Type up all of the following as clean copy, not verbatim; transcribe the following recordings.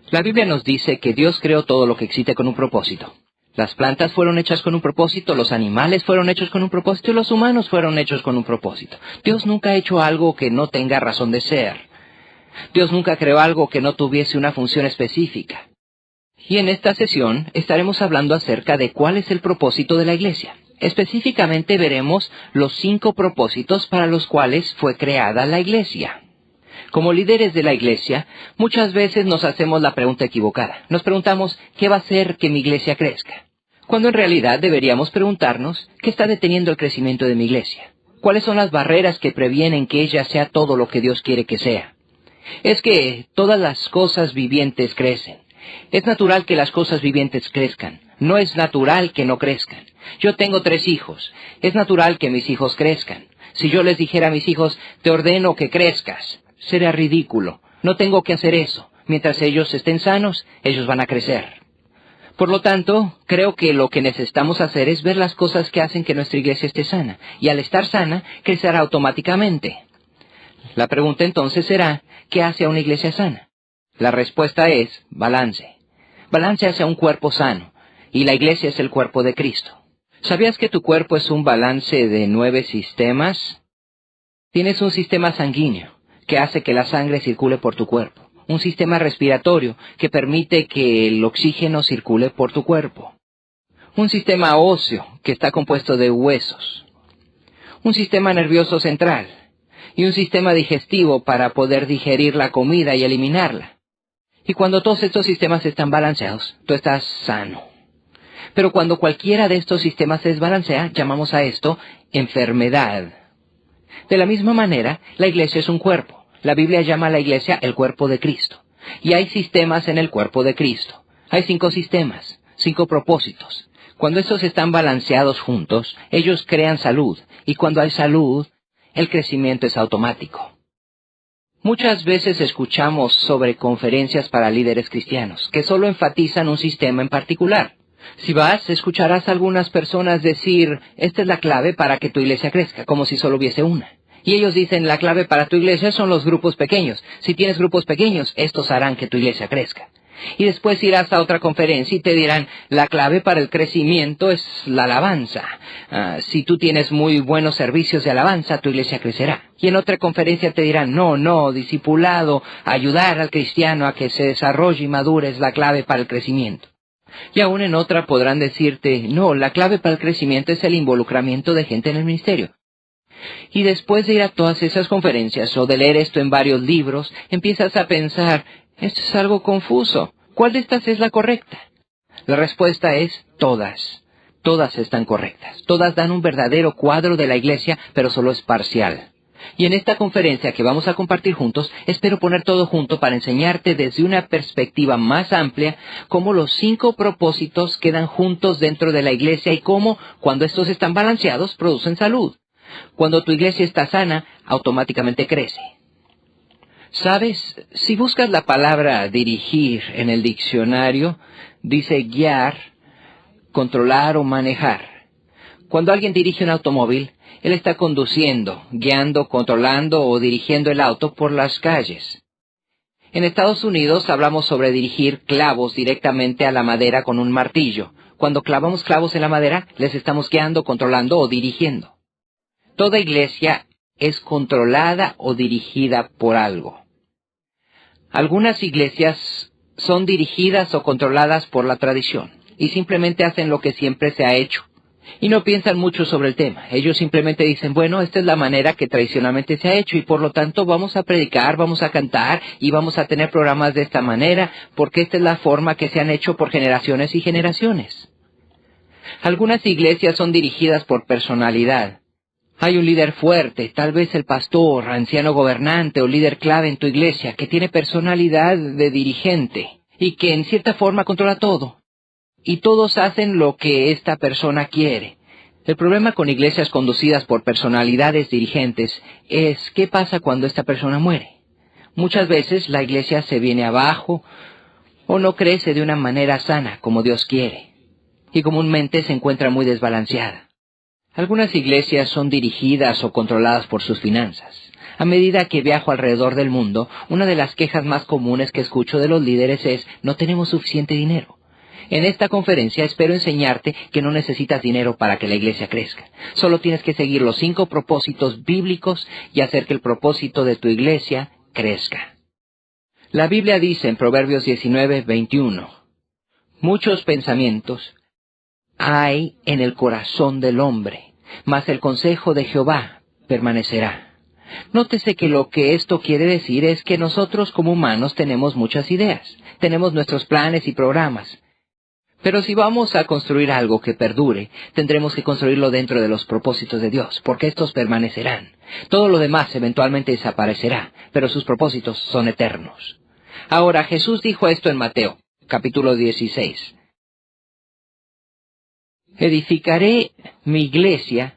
La Biblia nos dice que Dios creó todo lo que existe con un propósito. Las plantas fueron hechas con un propósito, los animales fueron hechos con un propósito y los humanos fueron hechos con un propósito. Dios nunca ha hecho algo que no tenga razón de ser. Dios nunca creó algo que no tuviese una función específica. Y en esta sesión estaremos hablando acerca de cuál es el propósito de la iglesia. Específicamente veremos los 5 propósitos para los cuales fue creada la iglesia. Como líderes de la iglesia, muchas veces nos hacemos la pregunta equivocada. Nos preguntamos, ¿qué va a hacer que mi iglesia crezca? Cuando en realidad deberíamos preguntarnos, ¿qué está deteniendo el crecimiento de mi iglesia? ¿Cuáles son las barreras que previenen que ella sea todo lo que Dios quiere que sea? Es que todas las cosas vivientes crecen. Es natural que las cosas vivientes crezcan. No es natural que no crezcan. Yo tengo 3 hijos. Es natural que mis hijos crezcan. Si yo les dijera a mis hijos, te ordeno que crezcas, sería ridículo. No tengo que hacer eso. Mientras ellos estén sanos, ellos van a crecer. Por lo tanto, creo que lo que necesitamos hacer es ver las cosas que hacen que nuestra iglesia esté sana. Y al estar sana, crecerá automáticamente. La pregunta entonces será, ¿qué hace a una iglesia sana? La respuesta es balance. Balance hacia un cuerpo sano. Y la iglesia es el cuerpo de Cristo. ¿Sabías que tu cuerpo es un balance de 9 sistemas? Tienes un sistema sanguíneo, que hace que la sangre circule por tu cuerpo. Un sistema respiratorio, que permite que el oxígeno circule por tu cuerpo. Un sistema óseo, que está compuesto de huesos. Un sistema nervioso central. Y un sistema digestivo para poder digerir la comida y eliminarla. Y cuando todos estos sistemas están balanceados, tú estás sano. Pero cuando cualquiera de estos sistemas se desbalancea, llamamos a esto enfermedad. De la misma manera, la iglesia es un cuerpo. La Biblia llama a la iglesia el cuerpo de Cristo. Y hay sistemas en el cuerpo de Cristo. Hay 5 sistemas, 5 propósitos. Cuando estos están balanceados juntos, ellos crean salud. Y cuando hay salud, el crecimiento es automático. Muchas veces escuchamos sobre conferencias para líderes cristianos, que solo enfatizan un sistema en particular. Si vas, escucharás a algunas personas decir, esta es la clave para que tu iglesia crezca, como si solo hubiese una. Y ellos dicen, la clave para tu iglesia son los grupos pequeños. Si tienes grupos pequeños, estos harán que tu iglesia crezca. Y después irás a otra conferencia y te dirán, la clave para el crecimiento es la alabanza. Si tú tienes muy buenos servicios de alabanza, tu iglesia crecerá. Y en otra conferencia te dirán, no, discipulado, ayudar al cristiano a que se desarrolle y madure es la clave para el crecimiento. Y aún en otra podrán decirte, no, la clave para el crecimiento es el involucramiento de gente en el ministerio. Y después de ir a todas esas conferencias o de leer esto en varios libros, empiezas a pensar, esto es algo confuso. ¿Cuál de estas es la correcta? La respuesta es todas. Todas están correctas. Todas dan un verdadero cuadro de la iglesia, pero solo es parcial. Y en esta conferencia que vamos a compartir juntos, espero poner todo junto para enseñarte desde una perspectiva más amplia cómo los 5 propósitos quedan juntos dentro de la iglesia y cómo, cuando estos están balanceados, producen salud. Cuando tu iglesia está sana, automáticamente crece. ¿Sabes? Si buscas la palabra dirigir en el diccionario, dice guiar, controlar o manejar. Cuando alguien dirige un automóvil, él está conduciendo, guiando, controlando o dirigiendo el auto por las calles. En Estados Unidos hablamos sobre dirigir clavos directamente a la madera con un martillo. Cuando clavamos clavos en la madera, les estamos guiando, controlando o dirigiendo. Toda iglesia es controlada o dirigida por algo. Algunas iglesias son dirigidas o controladas por la tradición y simplemente hacen lo que siempre se ha hecho. Y no piensan mucho sobre el tema. Ellos simplemente dicen, bueno, esta es la manera que tradicionalmente se ha hecho y por lo tanto vamos a predicar, vamos a cantar y vamos a tener programas de esta manera porque esta es la forma que se han hecho por generaciones y generaciones. Algunas iglesias son dirigidas por personalidad. Hay un líder fuerte, tal vez el pastor, anciano gobernante o líder clave en tu iglesia que tiene personalidad de dirigente y que en cierta forma controla todo. Y todos hacen lo que esta persona quiere. El problema con iglesias conducidas por personalidades dirigentes es ¿qué pasa cuando esta persona muere? Muchas veces la iglesia se viene abajo o no crece de una manera sana como Dios quiere y comúnmente se encuentra muy desbalanceada. Algunas iglesias son dirigidas o controladas por sus finanzas. A medida que viajo alrededor del mundo, una de las quejas más comunes que escucho de los líderes es: no tenemos suficiente dinero. En esta conferencia espero enseñarte que no necesitas dinero para que la iglesia crezca. Solo tienes que seguir los 5 propósitos bíblicos y hacer que el propósito de tu iglesia crezca. La Biblia dice en Proverbios 19:21, muchos pensamientos hay en el corazón del hombre, mas el consejo de Jehová permanecerá. Nótese que lo que esto quiere decir es que nosotros como humanos tenemos muchas ideas, tenemos nuestros planes y programas. Pero si vamos a construir algo que perdure, tendremos que construirlo dentro de los propósitos de Dios, porque estos permanecerán. Todo lo demás eventualmente desaparecerá, pero sus propósitos son eternos. Ahora, Jesús dijo esto en Mateo, capítulo 16. Edificaré mi iglesia,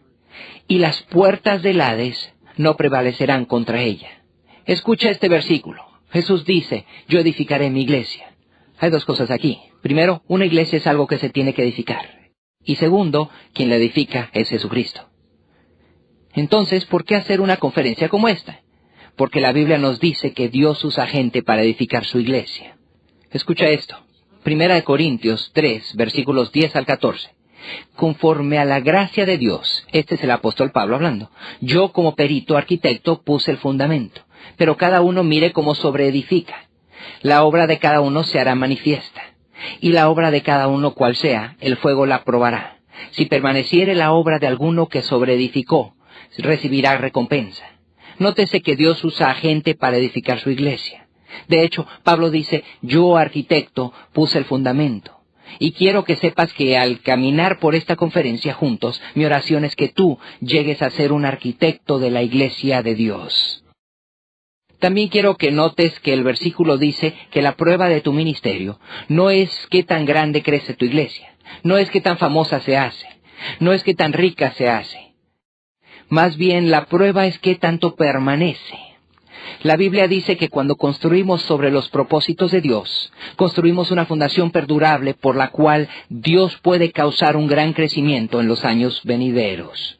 y las puertas del Hades no prevalecerán contra ella. Escucha este versículo. Jesús dice: yo edificaré mi iglesia. Hay 2 cosas aquí. Primero, una iglesia es algo que se tiene que edificar. Y segundo, quien la edifica es Jesucristo. Entonces, ¿por qué hacer una conferencia como esta? Porque la Biblia nos dice que Dios usa gente para edificar su iglesia. Escucha esto. 1 Corintios 3, versículos 10 al 14. Conforme a la gracia de Dios, este es el apóstol Pablo hablando, yo como perito arquitecto puse el fundamento, pero cada uno mire cómo sobreedifica. La obra de cada uno se hará manifiesta, y la obra de cada uno cual sea, el fuego la probará. Si permaneciere la obra de alguno que sobreedificó, recibirá recompensa. Nótese que Dios usa a gente para edificar su iglesia. De hecho, Pablo dice: yo arquitecto puse el fundamento. Y quiero que sepas que al caminar por esta conferencia juntos, mi oración es que tú llegues a ser un arquitecto de la iglesia de Dios. También quiero que notes que el versículo dice que la prueba de tu ministerio no es qué tan grande crece tu iglesia, no es qué tan famosa se hace, no es qué tan rica se hace. Más bien, la prueba es qué tanto permanece. La Biblia dice que cuando construimos sobre los propósitos de Dios, construimos una fundación perdurable por la cual Dios puede causar un gran crecimiento en los años venideros.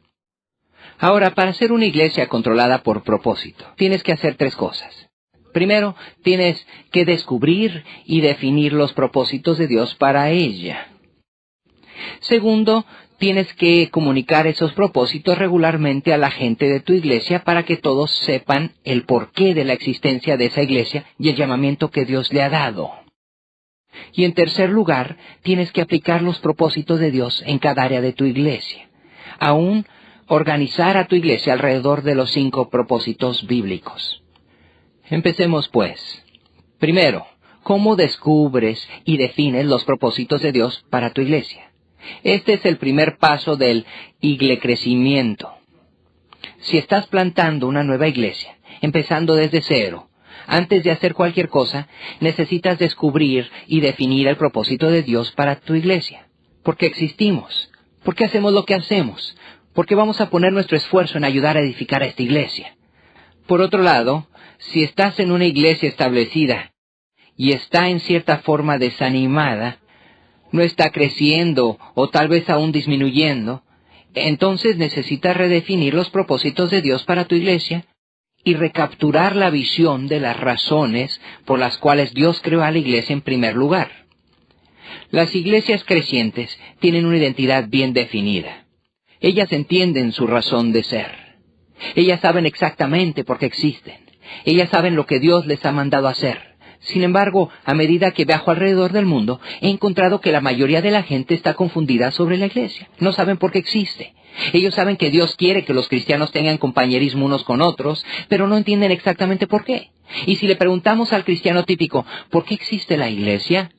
Ahora, para ser una iglesia controlada por propósito, tienes que hacer 3 cosas. Primero, tienes que descubrir y definir los propósitos de Dios para ella. Segundo, tienes que comunicar esos propósitos regularmente a la gente de tu iglesia para que todos sepan el porqué de la existencia de esa iglesia y el llamamiento que Dios le ha dado. Y en tercer lugar, tienes que aplicar los propósitos de Dios en cada área de tu iglesia. Aún organizar a tu iglesia alrededor de los 5 propósitos bíblicos. Empecemos pues. Primero, ¿cómo descubres y defines los propósitos de Dios para tu iglesia? Este es el primer paso del iglecrecimiento. Si estás plantando una nueva iglesia, empezando desde cero, antes de hacer cualquier cosa, necesitas descubrir y definir el propósito de Dios para tu iglesia. ¿Por qué existimos? ¿Por qué hacemos lo que hacemos? ¿Por qué vamos a poner nuestro esfuerzo en ayudar a edificar a esta iglesia? Por otro lado, si estás en una iglesia establecida y está en cierta forma desanimada, no está creciendo o tal vez aún disminuyendo, entonces necesitas redefinir los propósitos de Dios para tu iglesia y recapturar la visión de las razones por las cuales Dios creó a la iglesia en primer lugar. Las iglesias crecientes tienen una identidad bien definida. Ellas entienden su razón de ser. Ellas saben exactamente por qué existen. Ellas saben lo que Dios les ha mandado hacer. Sin embargo, a medida que viajo alrededor del mundo, he encontrado que la mayoría de la gente está confundida sobre la iglesia. No saben por qué existe. Ellos saben que Dios quiere que los cristianos tengan compañerismo unos con otros, pero no entienden exactamente por qué. Y si le preguntamos al cristiano típico, ¿por qué existe la iglesia?,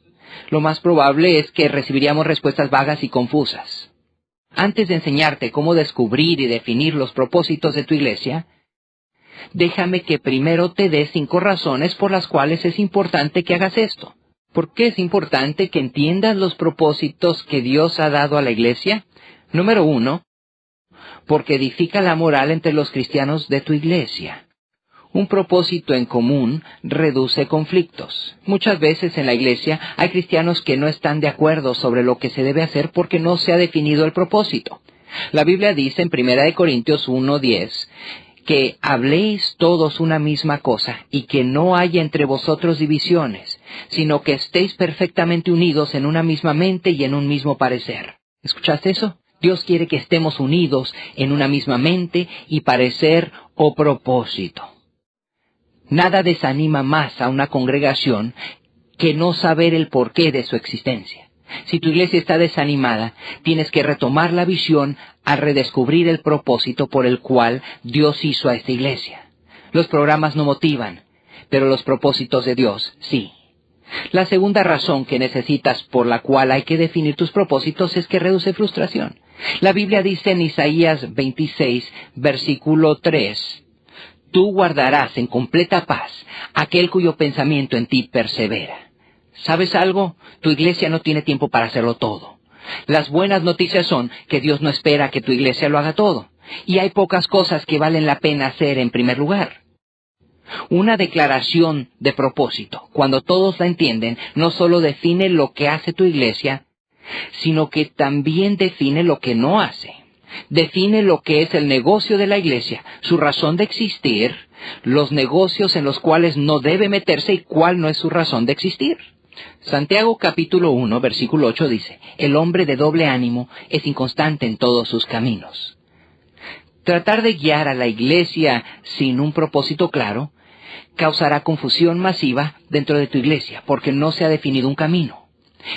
lo más probable es que recibiríamos respuestas vagas y confusas. Antes de enseñarte cómo descubrir y definir los propósitos de tu iglesia, déjame que primero te dé 5 razones por las cuales es importante que hagas esto. ¿Por qué es importante que entiendas los propósitos que Dios ha dado a la iglesia? Número 1, porque edifica la moral entre los cristianos de tu iglesia. Un propósito en común reduce conflictos. Muchas veces en la iglesia hay cristianos que no están de acuerdo sobre lo que se debe hacer porque no se ha definido el propósito. La Biblia dice en 1 Corintios 1:10 que habléis todos una misma cosa y que no haya entre vosotros divisiones, sino que estéis perfectamente unidos en una misma mente y en un mismo parecer. ¿Escuchaste eso? Dios quiere que estemos unidos en una misma mente y parecer o propósito. Nada desanima más a una congregación que no saber el porqué de su existencia. Si tu iglesia está desanimada, tienes que retomar la visión al redescubrir el propósito por el cual Dios hizo a esta iglesia. Los programas no motivan, pero los propósitos de Dios sí. La segunda razón que necesitas por la cual hay que definir tus propósitos es que reduce frustración. La Biblia dice en Isaías 26, versículo 3, tú guardarás en completa paz aquel cuyo pensamiento en ti persevera. ¿Sabes algo? Tu iglesia no tiene tiempo para hacerlo todo. Las buenas noticias son que Dios no espera que tu iglesia lo haga todo. Y hay pocas cosas que valen la pena hacer en primer lugar. Una declaración de propósito, cuando todos la entienden, no solo define lo que hace tu iglesia, sino que también define lo que no hace. Define lo que es el negocio de la iglesia, su razón de existir, los negocios en los cuales no debe meterse y cuál no es su razón de existir. Santiago capítulo 1, versículo 8 dice, el hombre de doble ánimo es inconstante en todos sus caminos. Tratar de guiar a la iglesia sin un propósito claro causará confusión masiva dentro de tu iglesia porque no se ha definido un camino.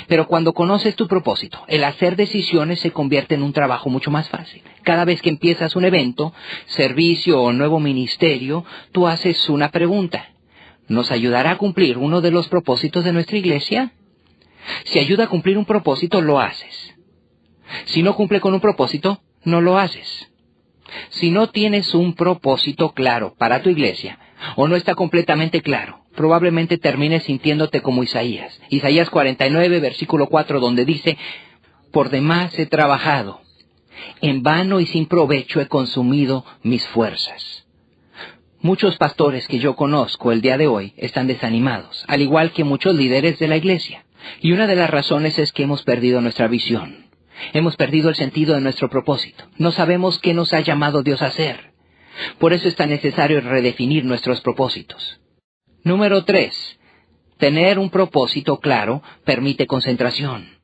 Pero cuando conoces tu propósito, el hacer decisiones se convierte en un trabajo mucho más fácil. Cada vez que empiezas un evento, servicio o nuevo ministerio, tú haces una pregunta. ¿Nos ayudará a cumplir uno de los propósitos de nuestra iglesia? Si ayuda a cumplir un propósito, lo haces. Si no cumple con un propósito, no lo haces. Si no tienes un propósito claro para tu iglesia, o no está completamente claro, probablemente termines sintiéndote como Isaías. Isaías 49, versículo 4, donde dice, por demás he trabajado, en vano y sin provecho he consumido mis fuerzas. Muchos pastores que yo conozco el día de hoy están desanimados, al igual que muchos líderes de la iglesia. Y una de las razones es que hemos perdido nuestra visión. Hemos perdido el sentido de nuestro propósito. No sabemos qué nos ha llamado Dios a hacer. Por eso es tan necesario redefinir nuestros propósitos. Número 3. Tener un propósito claro permite concentración.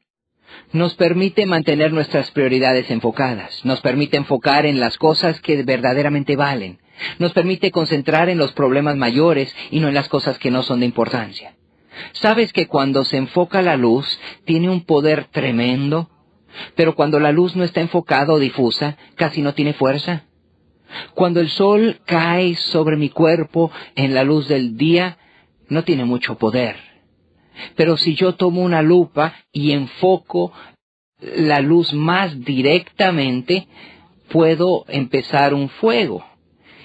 Nos permite mantener nuestras prioridades enfocadas. Nos permite enfocar en las cosas que verdaderamente valen. Nos permite concentrar en los problemas mayores y no en las cosas que no son de importancia. ¿Sabes que cuando se enfoca la luz tiene un poder tremendo? Pero cuando la luz no está enfocada o difusa, casi no tiene fuerza. Cuando el sol cae sobre mi cuerpo en la luz del día, no tiene mucho poder. Pero si yo tomo una lupa y enfoco la luz más directamente, puedo empezar un fuego.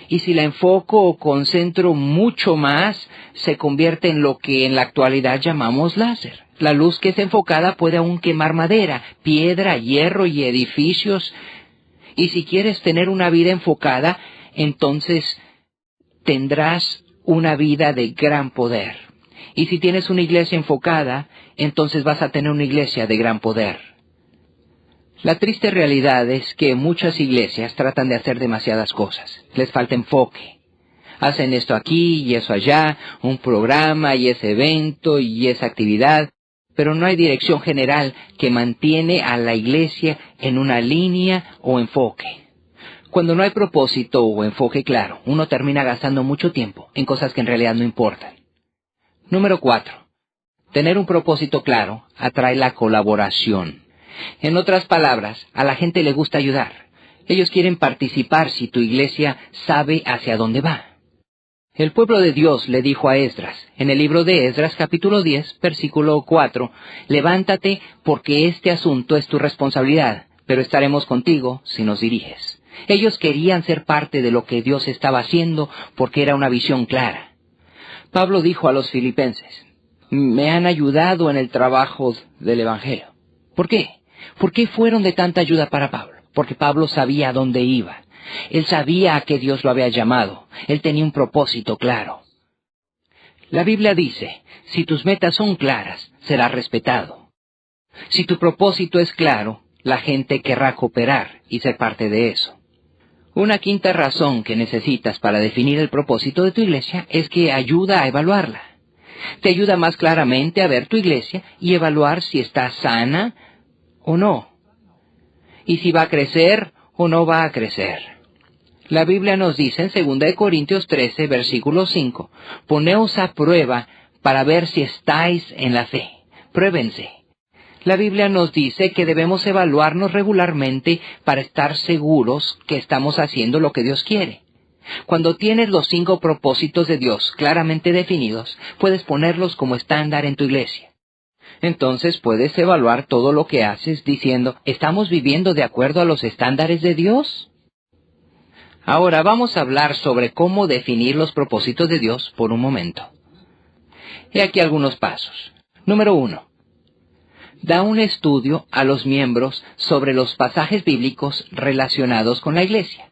Y si la enfoco o concentro mucho más, se convierte en lo que en la actualidad llamamos láser. La luz que es enfocada puede aún quemar madera, piedra, hierro y edificios. Y si quieres tener una vida enfocada, entonces tendrás una vida de gran poder. Y si tienes una iglesia enfocada, entonces vas a tener una iglesia de gran poder. La triste realidad es que muchas iglesias tratan de hacer demasiadas cosas. Les falta enfoque. Hacen esto aquí y eso allá, un programa y ese evento y esa actividad, pero no hay dirección general que mantiene a la iglesia en una línea o enfoque. Cuando no hay propósito o enfoque claro, uno termina gastando mucho tiempo en cosas que en realidad no importan. Número 4. Tener un propósito claro atrae la colaboración. En otras palabras, a la gente le gusta ayudar. Ellos quieren participar si tu iglesia sabe hacia dónde va. El pueblo de Dios le dijo a Esdras, en el libro de Esdras capítulo 10, versículo 4, levántate porque este asunto es tu responsabilidad, pero estaremos contigo si nos diriges. Ellos querían ser parte de lo que Dios estaba haciendo porque era una visión clara. Pablo dijo a los filipenses, me han ayudado en el trabajo del Evangelio. ¿Por qué? ¿Por qué fueron de tanta ayuda para Pablo? Porque Pablo sabía a dónde iba. Él sabía a qué Dios lo había llamado. Él tenía un propósito claro. La Biblia dice, si tus metas son claras, serás respetado. Si tu propósito es claro, la gente querrá cooperar y ser parte de eso. Una quinta razón que necesitas para definir el propósito de tu iglesia es que ayuda a evaluarla. Te ayuda más claramente a ver tu iglesia y evaluar si está sana o no, y si va a crecer o no va a crecer. La Biblia nos dice en 2 Corintios 13, versículo 5, «Poneos a prueba para ver si estáis en la fe». Pruébense. La Biblia nos dice que debemos evaluarnos regularmente para estar seguros que estamos haciendo lo que Dios quiere. Cuando tienes los 5 propósitos de Dios claramente definidos, puedes ponerlos como estándar en tu iglesia. Entonces puedes evaluar todo lo que haces diciendo, ¿estamos viviendo de acuerdo a los estándares de Dios? Ahora vamos a hablar sobre cómo definir los propósitos de Dios por un momento. He aquí algunos pasos. Número 1. Da un estudio a los miembros sobre los pasajes bíblicos relacionados con la iglesia.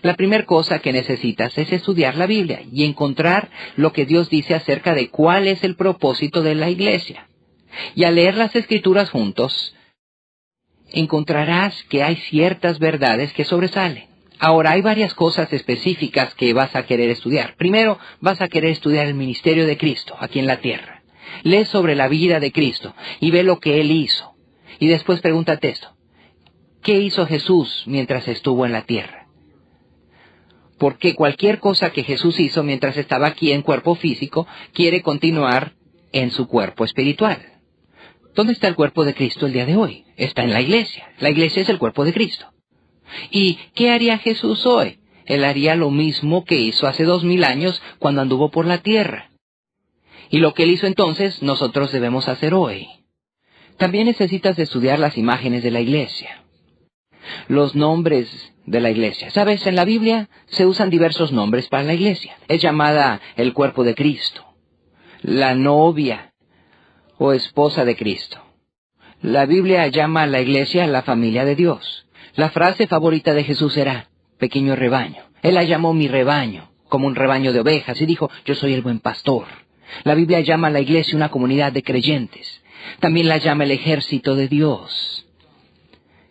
La primera cosa que necesitas es estudiar la Biblia y encontrar lo que Dios dice acerca de cuál es el propósito de la iglesia. Y al leer las Escrituras juntos, encontrarás que hay ciertas verdades que sobresalen. Ahora, hay varias cosas específicas que vas a querer estudiar. Primero, vas a querer estudiar el ministerio de Cristo aquí en la tierra. Lee sobre la vida de Cristo y ve lo que Él hizo. Y después pregúntate esto. ¿Qué hizo Jesús mientras estuvo en la tierra? Porque cualquier cosa que Jesús hizo mientras estaba aquí en cuerpo físico, quiere continuar en su cuerpo espiritual. ¿Dónde está el cuerpo de Cristo el día de hoy? Está en la iglesia. La iglesia es el cuerpo de Cristo. ¿Y qué haría Jesús hoy? Él haría lo mismo que hizo hace 2000 años cuando anduvo por la tierra. Y lo que Él hizo entonces, nosotros debemos hacer hoy. También necesitas estudiar las imágenes de la iglesia. Los nombres de la iglesia. ¿Sabes? En la Biblia se usan diversos nombres para la iglesia. Es llamada el cuerpo de Cristo, la novia o esposa de Cristo. La Biblia llama a la iglesia la familia de Dios. La frase favorita de Jesús era, pequeño rebaño. Él la llamó mi rebaño, como un rebaño de ovejas, y dijo, yo soy el buen pastor. La Biblia llama a la iglesia una comunidad de creyentes. También la llama el ejército de Dios.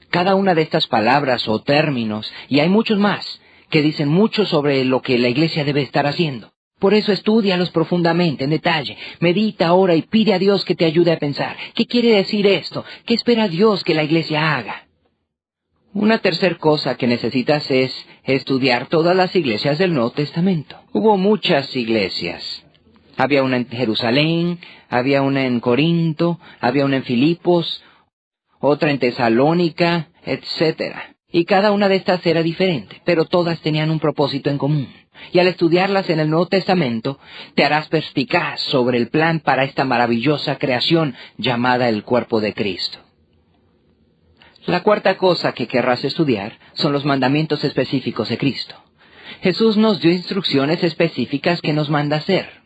Cada una de estas palabras o términos, y hay muchos más, que dicen mucho sobre lo que la iglesia debe estar haciendo. Por eso estúdialos profundamente, en detalle. Medita ahora y pide a Dios que te ayude a pensar. ¿Qué quiere decir esto? ¿Qué espera Dios que la iglesia haga? Una tercera cosa que necesitas es estudiar todas las iglesias del Nuevo Testamento. Hubo muchas iglesias. Había una en Jerusalén, había una en Corinto, había una en Filipos, otra en Tesalónica, etc. Y cada una de estas era diferente, pero todas tenían un propósito en común. Y al estudiarlas en el Nuevo Testamento, te harás perspicaz sobre el plan para esta maravillosa creación llamada el cuerpo de Cristo. La cuarta cosa que querrás estudiar son los mandamientos específicos de Cristo. Jesús nos dio instrucciones específicas que nos manda hacer.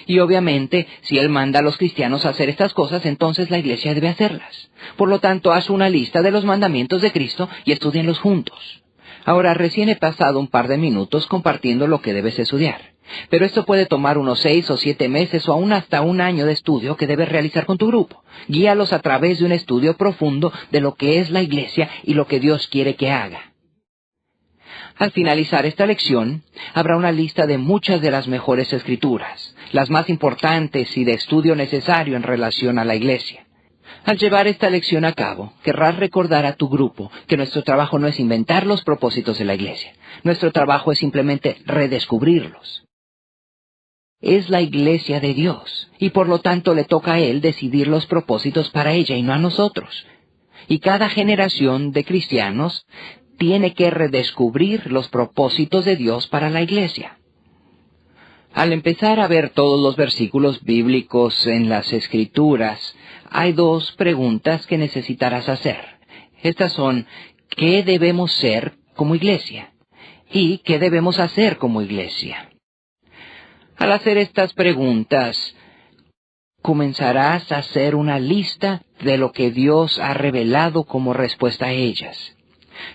Y obviamente, si Él manda a los cristianos a hacer estas cosas, entonces la iglesia debe hacerlas. Por lo tanto, haz una lista de los mandamientos de Cristo y estúdienlos juntos. Ahora, recién he pasado un par de minutos compartiendo lo que debes estudiar. Pero esto puede tomar unos 6 o 7 meses o aún hasta un año de estudio que debes realizar con tu grupo. Guíalos a través de un estudio profundo de lo que es la iglesia y lo que Dios quiere que haga. Al finalizar esta lección, habrá una lista de muchas de las mejores escrituras, las más importantes y de estudio necesario en relación a la iglesia. Al llevar esta lección a cabo, querrás recordar a tu grupo que nuestro trabajo no es inventar los propósitos de la iglesia. Nuestro trabajo es simplemente redescubrirlos. Es la iglesia de Dios, y por lo tanto le toca a Él decidir los propósitos para ella y no a nosotros. Y cada generación de cristianos tiene que redescubrir los propósitos de Dios para la iglesia. Al empezar a ver todos los versículos bíblicos en las Escrituras, hay 2 preguntas que necesitarás hacer. Estas son, ¿qué debemos ser como iglesia? ¿Y qué debemos hacer como iglesia? Al hacer estas preguntas, comenzarás a hacer una lista de lo que Dios ha revelado como respuesta a ellas.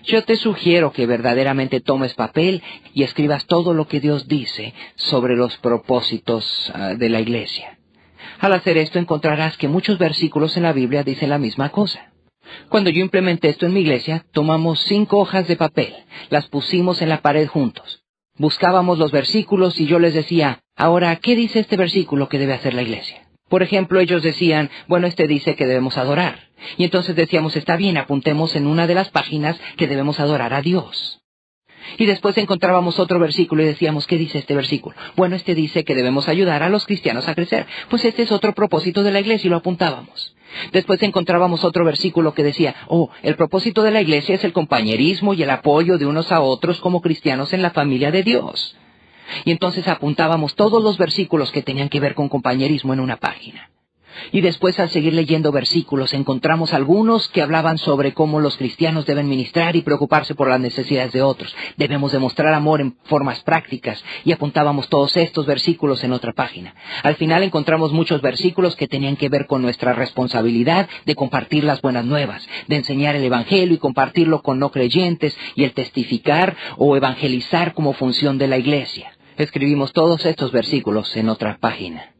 Yo te sugiero que verdaderamente tomes papel y escribas todo lo que Dios dice sobre los propósitos de la iglesia. Al hacer esto encontrarás que muchos versículos en la Biblia dicen la misma cosa. Cuando yo implementé esto en mi iglesia, tomamos 5 hojas de papel, las pusimos en la pared juntos. Buscábamos los versículos y yo les decía, ahora, ¿qué dice este versículo que debe hacer la iglesia? Por ejemplo, ellos decían, bueno, este dice que debemos adorar. Y entonces decíamos, está bien, apuntemos en una de las páginas que debemos adorar a Dios. Y después encontrábamos otro versículo y decíamos, ¿qué dice este versículo? Bueno, este dice que debemos ayudar a los cristianos a crecer. Pues este es otro propósito de la iglesia y lo apuntábamos. Después encontrábamos otro versículo que decía, el propósito de la iglesia es el compañerismo y el apoyo de unos a otros como cristianos en la familia de Dios. Y entonces apuntábamos todos los versículos que tenían que ver con compañerismo en una página. Y después, al seguir leyendo versículos, encontramos algunos que hablaban sobre cómo los cristianos deben ministrar y preocuparse por las necesidades de otros. Debemos demostrar amor en formas prácticas, y apuntábamos todos estos versículos en otra página. Al final encontramos muchos versículos que tenían que ver con nuestra responsabilidad de compartir las buenas nuevas, de enseñar el evangelio y compartirlo con no creyentes, y el testificar o evangelizar como función de la iglesia. Escribimos todos estos versículos en otra página.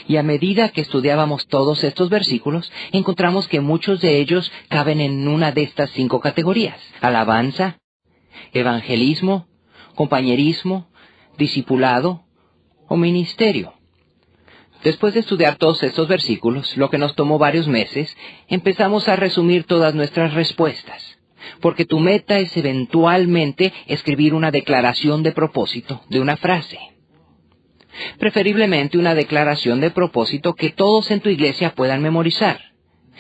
Y a medida que estudiábamos todos estos versículos, encontramos que muchos de ellos caben en una de estas 5 categorías: alabanza, evangelismo, compañerismo, discipulado o ministerio. Después de estudiar todos estos versículos, lo que nos tomó varios meses, empezamos a resumir todas nuestras respuestas. Porque tu meta es eventualmente escribir una declaración de propósito de una frase. Preferiblemente una declaración de propósito que todos en tu iglesia puedan memorizar.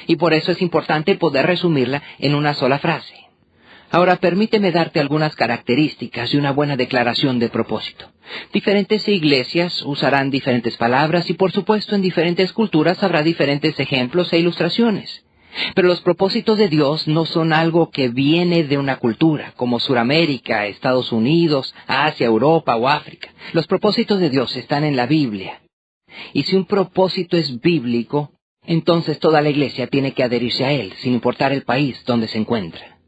Y por eso es importante poder resumirla en una sola frase. Ahora permíteme darte algunas características de una buena declaración de propósito. Diferentes iglesias usarán diferentes palabras y por supuesto en diferentes culturas habrá diferentes ejemplos e ilustraciones. Pero los propósitos de Dios no son algo que viene de una cultura, como Suramérica, Estados Unidos, Asia, Europa o África. Los propósitos de Dios están en la Biblia. Y si un propósito es bíblico, entonces toda la iglesia tiene que adherirse a él, sin importar el país donde se encuentra.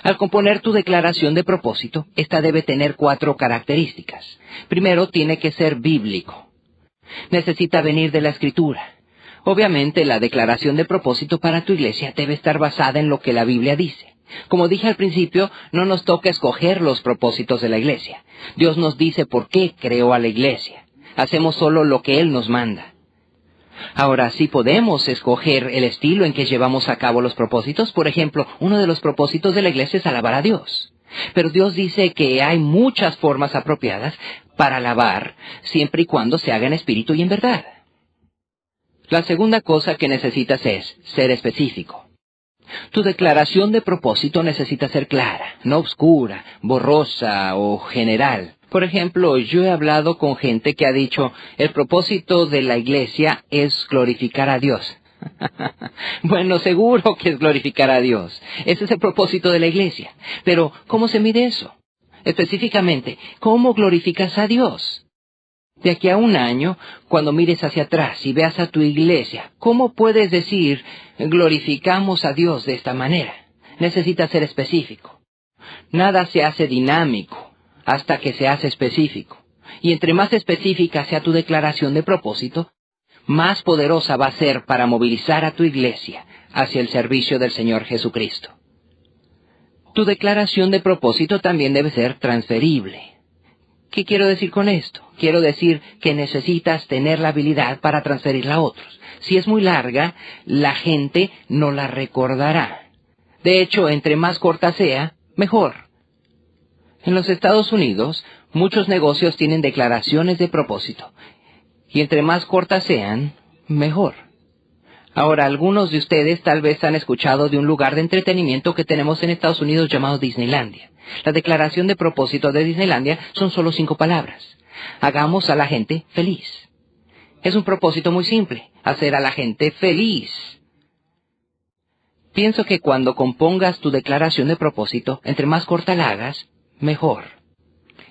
Al componer tu declaración de propósito, esta debe tener 4 características. Primero, tiene que ser bíblico. Necesita venir de la Escritura. Obviamente, la declaración de propósito para tu iglesia debe estar basada en lo que la Biblia dice. Como dije al principio, no nos toca escoger los propósitos de la iglesia. Dios nos dice por qué creó a la iglesia. Hacemos solo lo que Él nos manda. Ahora, sí podemos escoger el estilo en que llevamos a cabo los propósitos. Por ejemplo, uno de los propósitos de la iglesia es alabar a Dios. Pero Dios dice que hay muchas formas apropiadas para alabar, siempre y cuando se haga en espíritu y en verdad. La segunda cosa que necesitas es ser específico. Tu declaración de propósito necesita ser clara, no oscura, borrosa o general. Por ejemplo, yo he hablado con gente que ha dicho, el propósito de la iglesia es glorificar a Dios. Bueno, seguro que es glorificar a Dios. Ese es el propósito de la iglesia. Pero, ¿cómo se mide eso? Específicamente, ¿cómo glorificas a Dios? De aquí a un año, cuando mires hacia atrás y veas a tu iglesia, ¿cómo puedes decir, glorificamos a Dios de esta manera? Necesitas ser específico. Nada se hace dinámico hasta que se hace específico. Y entre más específica sea tu declaración de propósito, más poderosa va a ser para movilizar a tu iglesia hacia el servicio del Señor Jesucristo. Tu declaración de propósito también debe ser transferible. ¿Qué quiero decir con esto? Quiero decir que necesitas tener la habilidad para transferirla a otros. Si es muy larga, la gente no la recordará. De hecho, entre más corta sea, mejor. En los Estados Unidos, muchos negocios tienen declaraciones de propósito. Y entre más cortas sean, mejor. Ahora, algunos de ustedes tal vez han escuchado de un lugar de entretenimiento que tenemos en Estados Unidos llamado Disneylandia. La declaración de propósito de Disneylandia son solo 5 palabras. Hagamos a la gente feliz. Es un propósito muy simple, hacer a la gente feliz. Pienso que cuando compongas tu declaración de propósito, entre más corta la hagas, mejor.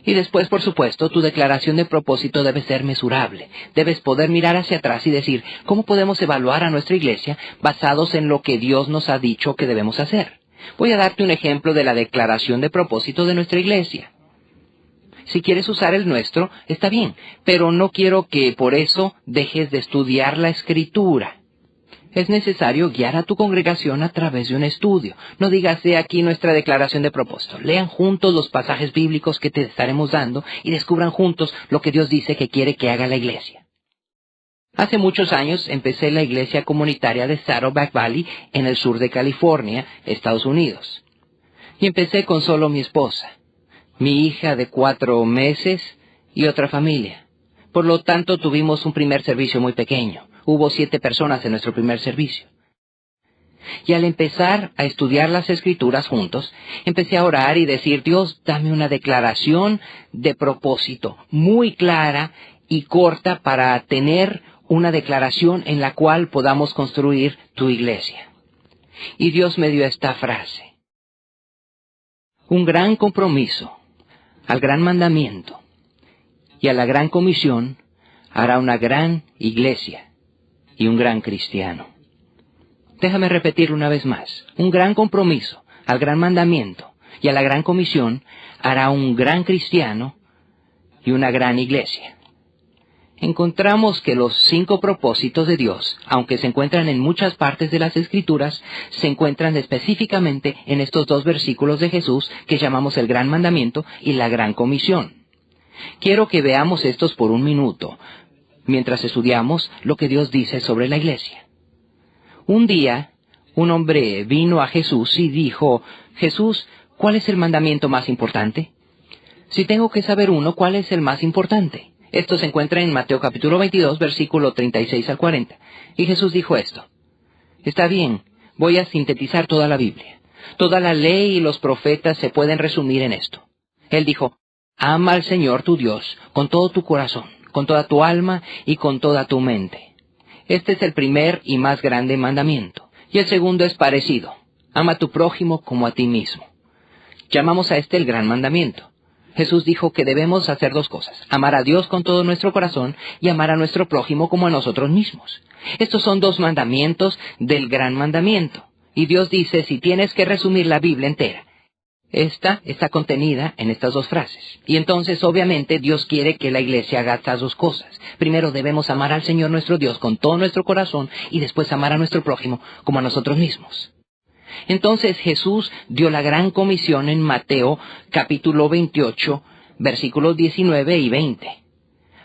Y después, por supuesto, tu declaración de propósito debe ser mesurable. Debes poder mirar hacia atrás y decir, ¿cómo podemos evaluar a nuestra iglesia basados en lo que Dios nos ha dicho que debemos hacer? Voy a darte un ejemplo de la declaración de propósito de nuestra iglesia. Si quieres usar el nuestro, está bien, pero no quiero que por eso dejes de estudiar la Escritura. Es necesario guiar a tu congregación a través de un estudio. No digas, "He aquí nuestra declaración de propósito". Lean juntos los pasajes bíblicos que te estaremos dando y descubran juntos lo que Dios dice que quiere que haga la iglesia. Hace muchos años empecé la iglesia comunitaria de Saddleback Valley en el sur de California, Estados Unidos. Y empecé con solo mi esposa, mi hija de 4 meses y otra familia. Por lo tanto, tuvimos un primer servicio muy pequeño. Hubo 7 personas en nuestro primer servicio. Y al empezar a estudiar las Escrituras juntos, empecé a orar y decir, "Dios, dame una declaración de propósito muy clara y corta para tener una declaración en la cual podamos construir tu iglesia". Y Dios me dio esta frase: un gran compromiso al gran mandamiento y a la gran comisión hará una gran iglesia y un gran cristiano. Déjame repetir una vez más. Un gran compromiso al gran mandamiento y a la gran comisión hará un gran cristiano y una gran iglesia. Encontramos que los 5 propósitos de Dios, aunque se encuentran en muchas partes de las Escrituras, se encuentran específicamente en estos 2 versículos de Jesús que llamamos el gran mandamiento y la gran comisión. Quiero que veamos estos por un minuto, mientras estudiamos lo que Dios dice sobre la iglesia. Un día, un hombre vino a Jesús y dijo, "Jesús, ¿cuál es el mandamiento más importante?". Si tengo que saber uno, ¿cuál es el más importante? Esto se encuentra en Mateo capítulo 22, versículo 36 al 40. Y Jesús dijo esto: "Está bien, voy a sintetizar toda la Biblia. Toda la ley y los profetas se pueden resumir en esto". Él dijo, "Ama al Señor tu Dios con todo tu corazón, con toda tu alma y con toda tu mente". Este es el primer y más grande mandamiento. Y el segundo es parecido: ama a tu prójimo como a ti mismo. Llamamos a este el gran mandamiento. Jesús dijo que debemos hacer 2 cosas: amar a Dios con todo nuestro corazón y amar a nuestro prójimo como a nosotros mismos. Estos son 2 mandamientos del gran mandamiento. Y Dios dice, si tienes que resumir la Biblia entera, esta está contenida en estas 2 frases. Y entonces, obviamente, Dios quiere que la iglesia haga estas 2 cosas. Primero debemos amar al Señor nuestro Dios con todo nuestro corazón y después amar a nuestro prójimo como a nosotros mismos. Entonces Jesús dio la gran comisión en Mateo capítulo 28, versículos 19 y 20.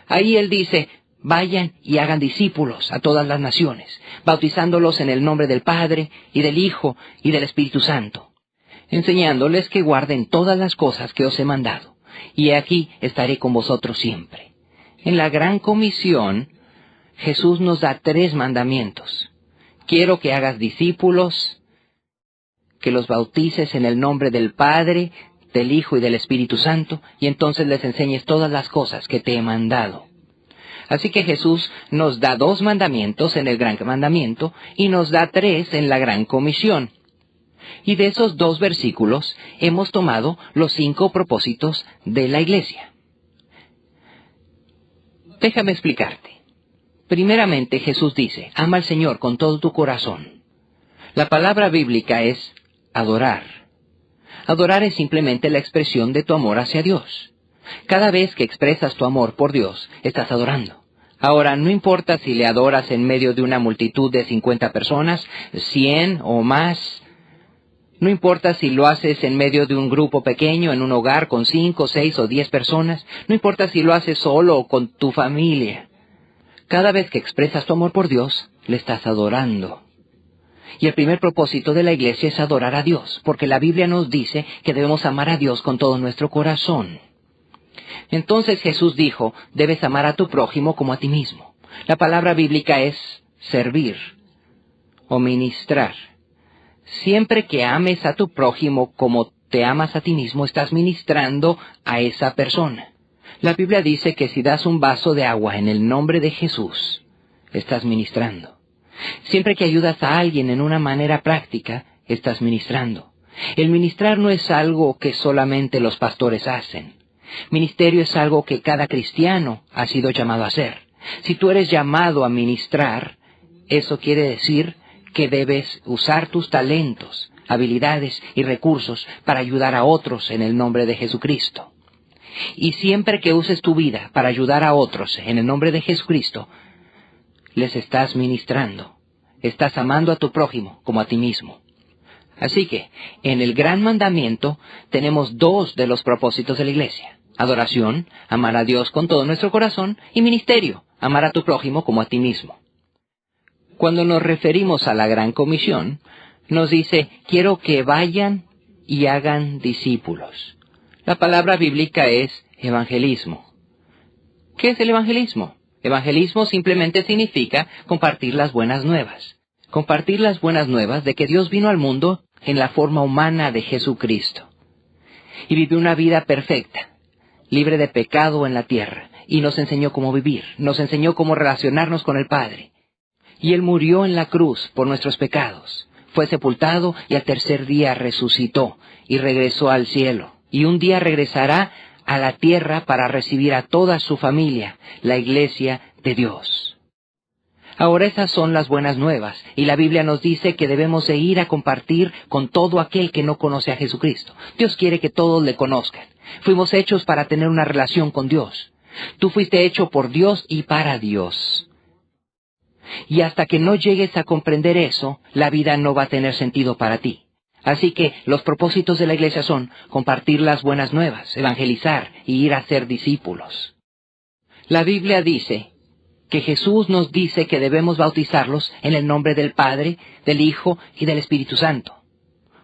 Ahí Él dice, "Vayan y hagan discípulos a todas las naciones, bautizándolos en el nombre del Padre, y del Hijo, y del Espíritu Santo, enseñándoles que guarden todas las cosas que os he mandado. Y he aquí estaré con vosotros siempre". En la gran comisión, Jesús nos da 3 mandamientos. Quiero que hagas discípulos, que los bautices en el nombre del Padre, del Hijo y del Espíritu Santo, y entonces les enseñes todas las cosas que te he mandado. Así que Jesús nos da 2 mandamientos en el gran mandamiento y nos da 3 en la gran comisión. Y de esos 2 versículos hemos tomado los 5 propósitos de la iglesia. Déjame explicarte. Primeramente Jesús dice, ama al Señor con todo tu corazón. La palabra bíblica es adorar. Adorar es simplemente la expresión de tu amor hacia Dios. Cada vez que expresas tu amor por Dios, estás adorando. Ahora, no importa si le adoras en medio de una multitud de 50 personas, 100 o más. No importa si lo haces en medio de un grupo pequeño, en un hogar con 5, 6 o 10 personas. No importa si lo haces solo o con tu familia. Cada vez que expresas tu amor por Dios, le estás adorando. Y el primer propósito de la iglesia es adorar a Dios, porque la Biblia nos dice que debemos amar a Dios con todo nuestro corazón. Entonces Jesús dijo, debes amar a tu prójimo como a ti mismo. La palabra bíblica es servir o ministrar. Siempre que ames a tu prójimo como te amas a ti mismo, estás ministrando a esa persona. La Biblia dice que si das un vaso de agua en el nombre de Jesús, estás ministrando. Siempre que ayudas a alguien en una manera práctica, estás ministrando. El ministrar no es algo que solamente los pastores hacen. Ministerio es algo que cada cristiano ha sido llamado a hacer. Si tú eres llamado a ministrar, eso quiere decir que debes usar tus talentos, habilidades y recursos para ayudar a otros en el nombre de Jesucristo. Y siempre que uses tu vida para ayudar a otros en el nombre de Jesucristo, les estás ministrando. Estás amando a tu prójimo como a ti mismo. Así que, en el gran mandamiento, tenemos dos de los propósitos de la iglesia. Adoración, amar a Dios con todo nuestro corazón, y ministerio, amar a tu prójimo como a ti mismo. Cuando nos referimos a la gran comisión, nos dice, quiero que vayan y hagan discípulos. La palabra bíblica es evangelismo. ¿Qué es el evangelismo? Evangelismo simplemente significa compartir las buenas nuevas. Compartir las buenas nuevas de que Dios vino al mundo en la forma humana de Jesucristo. Y vivió una vida perfecta, libre de pecado en la tierra, y nos enseñó cómo vivir, nos enseñó cómo relacionarnos con el Padre. Y Él murió en la cruz por nuestros pecados, fue sepultado y al tercer día resucitó y regresó al cielo. Y un día regresará a la tierra para recibir a toda su familia, la iglesia de Dios. Ahora esas son las buenas nuevas, y la Biblia nos dice que debemos de ir a compartir con todo aquel que no conoce a Jesucristo. Dios quiere que todos le conozcan. Fuimos hechos para tener una relación con Dios. Tú fuiste hecho por Dios y para Dios. Y hasta que no llegues a comprender eso, la vida no va a tener sentido para ti. Así que los propósitos de la iglesia son compartir las buenas nuevas, evangelizar y ir a ser discípulos. La Biblia dice que Jesús nos dice que debemos bautizarlos en el nombre del Padre, del Hijo y del Espíritu Santo.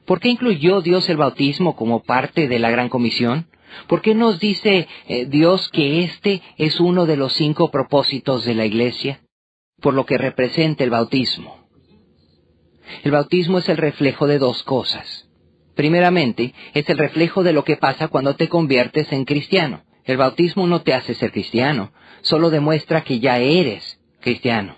¿Por qué incluyó Dios el bautismo como parte de la Gran Comisión? ¿Por qué nos dice Dios que este es uno de los 5 propósitos de la iglesia? Por lo que representa el bautismo. El bautismo es el reflejo de 2 cosas. Primeramente, es el reflejo de lo que pasa cuando te conviertes en cristiano. El bautismo no te hace ser cristiano, solo demuestra que ya eres cristiano.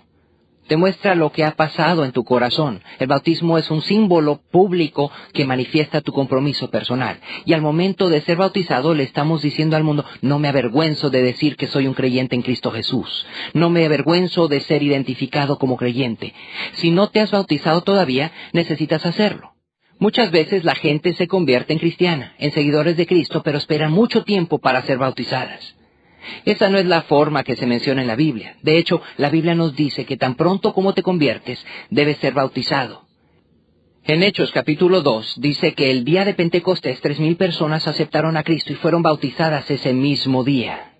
Demuestra lo que ha pasado en tu corazón. El bautismo es un símbolo público que manifiesta tu compromiso personal. Y al momento de ser bautizado le estamos diciendo al mundo, no me avergüenzo de decir que soy un creyente en Cristo Jesús. No me avergüenzo de ser identificado como creyente. Si no te has bautizado todavía, necesitas hacerlo. Muchas veces la gente se convierte en cristiana, en seguidores de Cristo, pero esperan mucho tiempo para ser bautizadas. Esa no es la forma que se menciona en la Biblia. De hecho, la Biblia nos dice que tan pronto como te conviertes, debes ser bautizado. En Hechos capítulo 2 dice que el día de Pentecostés 3,000 personas aceptaron a Cristo y fueron bautizadas ese mismo día.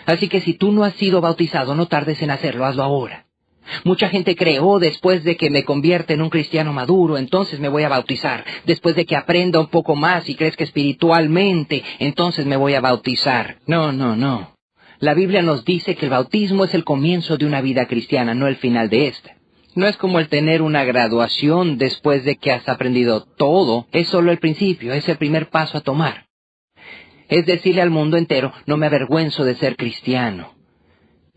Así que si tú no has sido bautizado, no tardes en hacerlo, hazlo ahora. Mucha gente cree, después de que me convierta en un cristiano maduro, entonces me voy a bautizar. Después de que aprenda un poco más y crezca espiritualmente, entonces me voy a bautizar. No. La Biblia nos dice que el bautismo es el comienzo de una vida cristiana, no el final de esta. No es como el tener una graduación después de que has aprendido todo, es solo el principio, es el primer paso a tomar. Es decirle al mundo entero, no me avergüenzo de ser cristiano.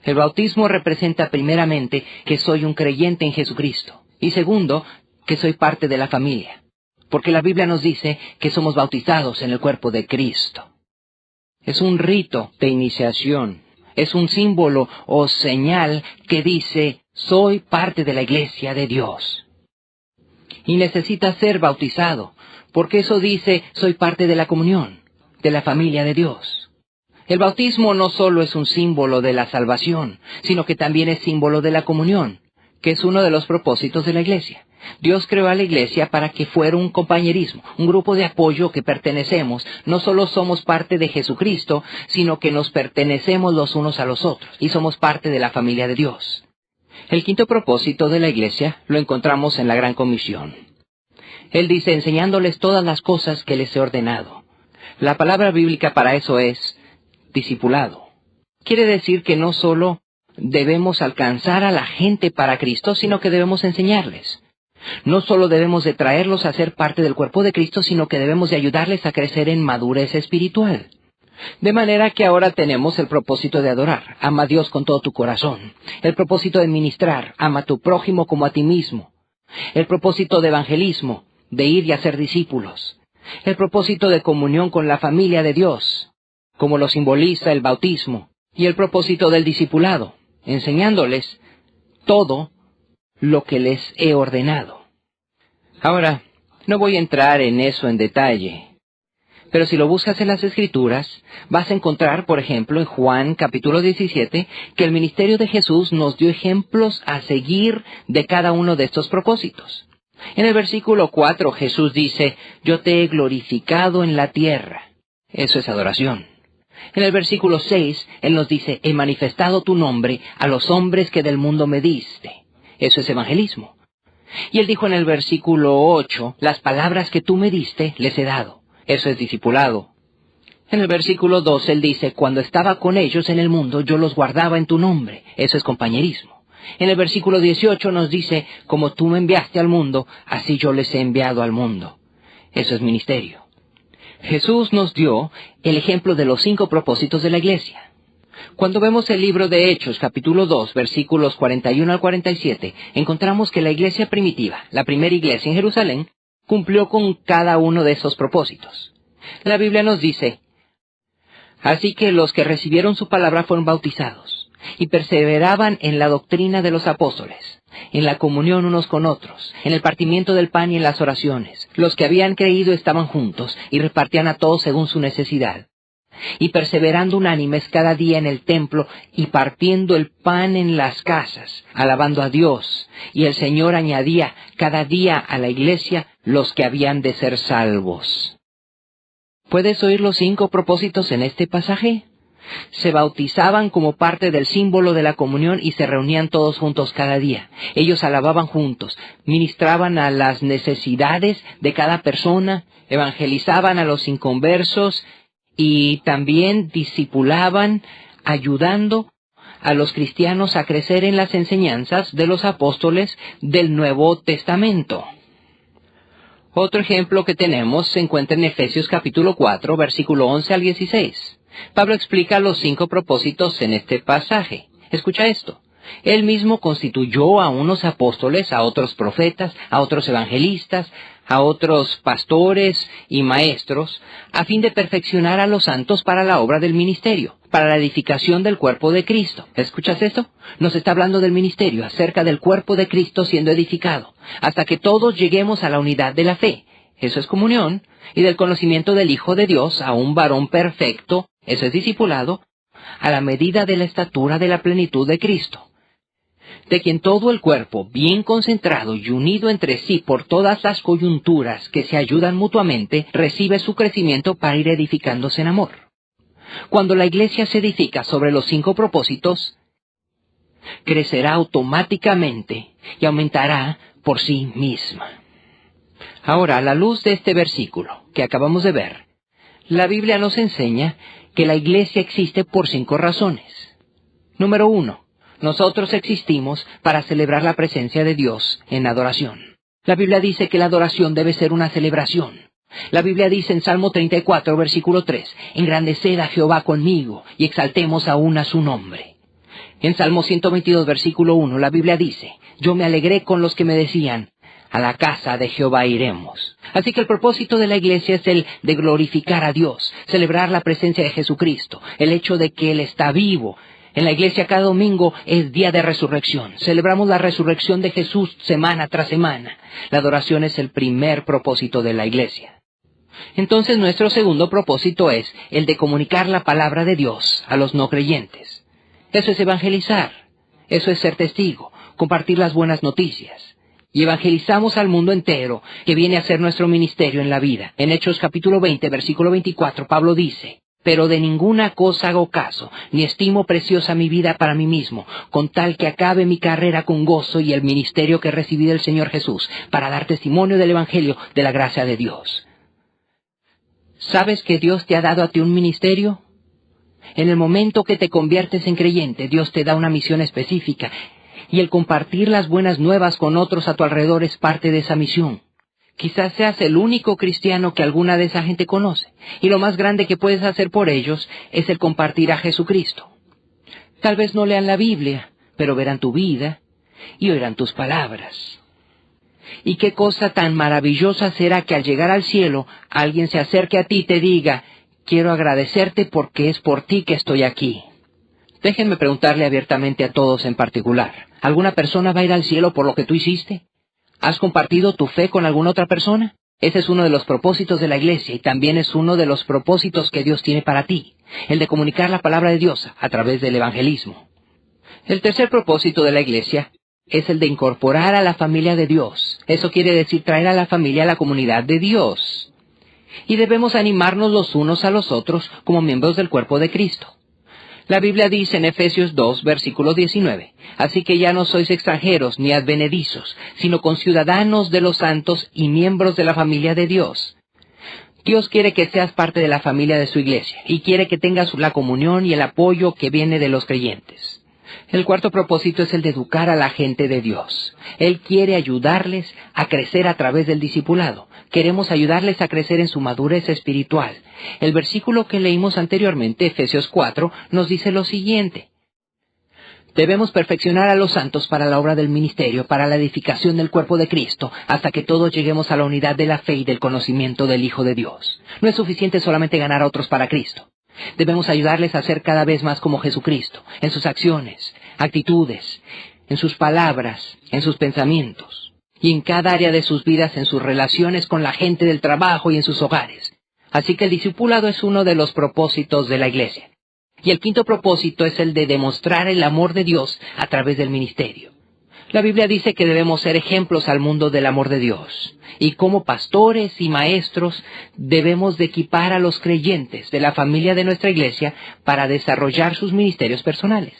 El bautismo representa primeramente que soy un creyente en Jesucristo. Y segundo, que soy parte de la familia. Porque la Biblia nos dice que somos bautizados en el cuerpo de Cristo. Es un rito de iniciación. Es un símbolo o señal que dice, soy parte de la iglesia de Dios. Y necesitas ser bautizado, porque eso dice, soy parte de la comunión, de la familia de Dios. El bautismo no solo es un símbolo de la salvación, sino que también es símbolo de la comunión, que es uno de los propósitos de la iglesia. Dios creó a la iglesia para que fuera un compañerismo, un grupo de apoyo que pertenecemos. No solo somos parte de Jesucristo, sino que nos pertenecemos los unos a los otros, y somos parte de la familia de Dios. El 5º propósito de la iglesia lo encontramos en la Gran Comisión. Él dice, enseñándoles todas las cosas que les he ordenado. La palabra bíblica para eso es discipulado. Quiere decir que no solo debemos alcanzar a la gente para Cristo, sino que debemos enseñarles. No solo debemos de traerlos a ser parte del cuerpo de Cristo, sino que debemos de ayudarles a crecer en madurez espiritual. De manera que ahora tenemos el propósito de adorar, ama a Dios con todo tu corazón. El propósito de ministrar, ama a tu prójimo como a ti mismo. El propósito de evangelismo, de ir y hacer discípulos. El propósito de comunión con la familia de Dios, como lo simboliza el bautismo, y el propósito del discipulado, enseñándoles todo lo que les he ordenado. Ahora, no voy a entrar en eso en detalle, Pero si lo buscas en las Escrituras, vas a encontrar, por ejemplo, en Juan capítulo 17, que el ministerio de Jesús nos dio ejemplos a seguir de cada uno de estos propósitos. En el versículo 4 Jesús dice, yo te he glorificado en la tierra. Eso es adoración. En el versículo 6, Él nos dice, he manifestado tu nombre a los hombres que del mundo me diste. Eso es evangelismo. Y Él dijo en el versículo 8, las palabras que tú me diste les he dado. Eso es discipulado. En el versículo 2 Él dice, cuando estaba con ellos en el mundo, yo los guardaba en tu nombre. Eso es compañerismo. En el versículo 18 nos dice, como tú me enviaste al mundo, así yo les he enviado al mundo. Eso es ministerio. Jesús nos dio el ejemplo de los 5 propósitos de la iglesia. Cuando vemos el libro de Hechos, capítulo 2, versículos 41 al 47, encontramos que la iglesia primitiva, la primera iglesia en Jerusalén, cumplió con cada uno de esos propósitos. La Biblia nos dice, así que los que recibieron su palabra fueron bautizados, y perseveraban en la doctrina de los apóstoles, en la comunión unos con otros, en el partimiento del pan y en las oraciones. Los que habían creído estaban juntos, y repartían a todos según su necesidad. Y perseverando unánimes cada día en el templo, y partiendo el pan en las casas, alabando a Dios, y el Señor añadía cada día a la iglesia los que habían de ser salvos. ¿Puedes oír los 5 propósitos en este pasaje? Se bautizaban como parte del símbolo de la comunión y se reunían todos juntos cada día. Ellos alababan juntos, ministraban a las necesidades de cada persona, evangelizaban a los inconversos y también discipulaban, ayudando a los cristianos a crecer en las enseñanzas de los apóstoles del Nuevo Testamento. Otro ejemplo que tenemos se encuentra en Efesios capítulo 4, versículo 11 al 16. Pablo explica los 5 propósitos en este pasaje. Escucha esto. Él mismo constituyó a unos apóstoles, a otros profetas, a otros evangelistas, a otros pastores y maestros, a fin de perfeccionar a los santos para la obra del ministerio, para la edificación del cuerpo de Cristo. ¿Escuchas esto? Nos está hablando del ministerio, acerca del cuerpo de Cristo siendo edificado, hasta que todos lleguemos a la unidad de la fe. Eso es comunión, y del conocimiento del Hijo de Dios a un varón perfecto, eso es discipulado, a la medida de la estatura de la plenitud de Cristo, de quien todo el cuerpo, bien concentrado y unido entre sí por todas las coyunturas que se ayudan mutuamente, recibe su crecimiento para ir edificándose en amor. Cuando la iglesia se edifica sobre los 5 propósitos, crecerá automáticamente y aumentará por sí misma. Ahora, a la luz de este versículo que acabamos de ver, la Biblia nos enseña que la iglesia existe por 5 razones. Número 1. Nosotros existimos para celebrar la presencia de Dios en adoración. La Biblia dice que la adoración debe ser una celebración. La Biblia dice en Salmo 34, versículo 3, engrandeced a Jehová conmigo y exaltemos aún a su nombre. En Salmo 122, versículo 1, la Biblia dice, yo me alegré con los que me decían, a la casa de Jehová iremos. Así que el propósito de la iglesia es el de glorificar a Dios, celebrar la presencia de Jesucristo, el hecho de que Él está vivo. En la iglesia cada domingo es día de resurrección. Celebramos la resurrección de Jesús semana tras semana. La adoración es el primer propósito de la iglesia. Entonces nuestro segundo propósito es el de comunicar la palabra de Dios a los no creyentes. Eso es evangelizar. Eso es ser testigo, compartir las buenas noticias. Y evangelizamos al mundo entero, que viene a ser nuestro ministerio en la vida. En Hechos capítulo 20, versículo 24, Pablo dice, pero de ninguna cosa hago caso, ni estimo preciosa mi vida para mí mismo, con tal que acabe mi carrera con gozo y el ministerio que recibí del Señor Jesús, para dar testimonio del Evangelio de la gracia de Dios. ¿Sabes que Dios te ha dado a ti un ministerio? En el momento que te conviertes en creyente, Dios te da una misión específica, y el compartir las buenas nuevas con otros a tu alrededor es parte de esa misión. Quizás seas el único cristiano que alguna de esa gente conoce, y lo más grande que puedes hacer por ellos es el compartir a Jesucristo. Tal vez no lean la Biblia, pero verán tu vida y oirán tus palabras. Y qué cosa tan maravillosa será que al llegar al cielo, alguien se acerque a ti y te diga, quiero agradecerte porque es por ti que estoy aquí. Déjenme preguntarle abiertamente a todos en particular, ¿alguna persona va a ir al cielo por lo que tú hiciste? ¿Has compartido tu fe con alguna otra persona? Ese es uno de los propósitos de la iglesia y también es uno de los propósitos que Dios tiene para ti, el de comunicar la palabra de Dios a través del evangelismo. El tercer propósito de la iglesia es el de incorporar a la familia de Dios. Eso quiere decir traer a la familia a la comunidad de Dios. Y debemos animarnos los unos a los otros como miembros del cuerpo de Cristo. La Biblia dice en Efesios 2, versículo 19, «Así que ya no sois extranjeros ni advenedizos, sino conciudadanos de los santos y miembros de la familia de Dios». Dios quiere que seas parte de la familia de su iglesia y quiere que tengas la comunión y el apoyo que viene de los creyentes. El cuarto propósito es el de educar a la gente de Dios. Él quiere ayudarles a crecer a través del discipulado. Queremos ayudarles a crecer en su madurez espiritual. El versículo que leímos anteriormente, Efesios 4, nos dice lo siguiente. Debemos perfeccionar a los santos para la obra del ministerio, para la edificación del cuerpo de Cristo, hasta que todos lleguemos a la unidad de la fe y del conocimiento del Hijo de Dios. No es suficiente solamente ganar a otros para Cristo. Debemos ayudarles a ser cada vez más como Jesucristo, en sus acciones, actitudes, en sus palabras, en sus pensamientos, y en cada área de sus vidas, en sus relaciones con la gente del trabajo y en sus hogares. Así que el discipulado es uno de los propósitos de la iglesia. Y el quinto propósito es el de demostrar el amor de Dios a través del ministerio. La Biblia dice que debemos ser ejemplos al mundo del amor de Dios. Y como pastores y maestros debemos de equipar a los creyentes de la familia de nuestra iglesia para desarrollar sus ministerios personales.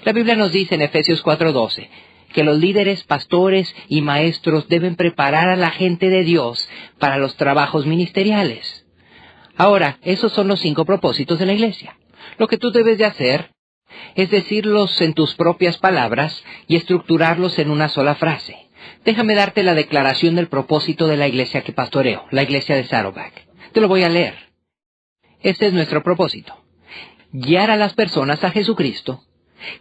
La Biblia nos dice en Efesios 4:12 que los líderes, pastores y maestros deben preparar a la gente de Dios para los trabajos ministeriales. Ahora, esos son los 5 propósitos de la iglesia. Lo que tú debes de hacer es decirlos en tus propias palabras y estructurarlos en una sola frase. Déjame darte la declaración del propósito de la iglesia que pastoreo, la iglesia de Saddleback. Te lo voy a leer. Este es nuestro propósito: guiar a las personas a Jesucristo